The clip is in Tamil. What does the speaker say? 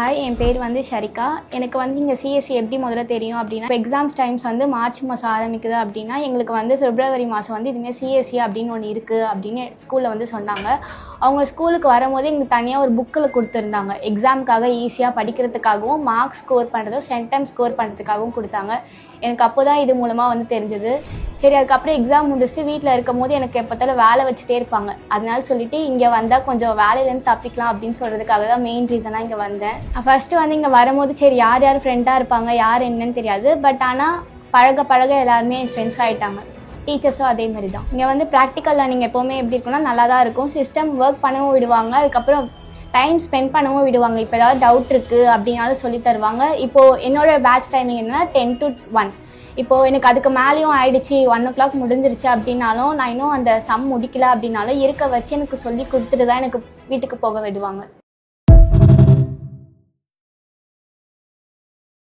ஹாய், என் பேர் வந்து ஷரிகா. எனக்கு வந்து இங்கே சிஎஸ்சி எப்படி முதல்ல தெரியும் அப்படின்னா, இப்போ எக்ஸாம்ஸ் டைம்ஸ் வந்து மார்ச் மாதம் ஆரம்பிக்குது அப்படின்னா, எங்களுக்கு வந்து பிப்ரவரி மாதம் வந்து இதுமாதிரி சிஎஸ்சி அப்படின்னு ஒன்று இருக்குது அப்படின்னு ஸ்கூலில் வந்து சொன்னாங்க. அவங்க ஸ்கூலுக்கு வரும்போது எங்களுக்கு தனியாக ஒரு புக்கில் கொடுத்துருந்தாங்க. எக்ஸாமுக்காக ஈஸியாக படிக்கிறதுக்காகவும், மார்க்ஸ் ஸ்கோர் பண்ணுறதும் சென்டம் ஸ்கோர் பண்ணுறதுக்காகவும் கொடுத்தாங்க. எனக்கு அப்போ தான் இது மூலமாக வந்து தெரிஞ்சது. சரி, அதுக்கப்புறம் எக்ஸாம் முடிச்சுட்டு வீட்டில் இருக்கும் போது எனக்கு எப்போத்தாலும் வேலை வச்சுட்டே இருப்பாங்க. அதனால சொல்லிட்டு இங்கே வந்தால் கொஞ்சம் வேலையிலேருந்து தப்பிக்கலாம் அப்படின்னு சொல்கிறதுக்காக தான் மெயின் ரீசனாக இங்கே வந்தேன். ஃபஸ்ட்டு வந்து இங்கே வரும்போது சரி யார் யார் ஃப்ரெண்டாக இருப்பாங்க, யார் என்னன்னு தெரியாது. பட் ஆனால் பழக எல்லாருமே என் ஃப்ரெண்ட்ஸ் ஆகிட்டாங்க. டீச்சர்ஸும் அதே மாதிரி தான். இங்கே வந்து ப்ராக்டிக்கல் லேர்னிங் எப்போவுமே எப்படி இருக்குன்னா நல்லா தான் இருக்கும். சிஸ்டம் ஒர்க் பண்ணவும் விடுவாங்க, அதுக்கப்புறம் டைம் ஸ்பெண்ட் பண்ணவும் விடுவாங்க. இப்போ ஏதாவது டவுட் இருக்குது அப்படின்னாலும் சொல்லி தருவாங்க. இப்போது என்னோட பேட்ச் டைமிங் என்னென்னா 10 to 1. இப்போது எனக்கு அதுக்கு மேலேயும் ஆயிடுச்சு, 1 o'clock முடிஞ்சிருச்சு அப்படின்னாலும், நான் இன்னும் அந்த சம் முடிக்கல அப்படின்னாலும் இருக்க வச்சு எனக்கு சொல்லி கொடுத்துட்டு தான் எனக்கு வீட்டுக்கு போக விடுவாங்க.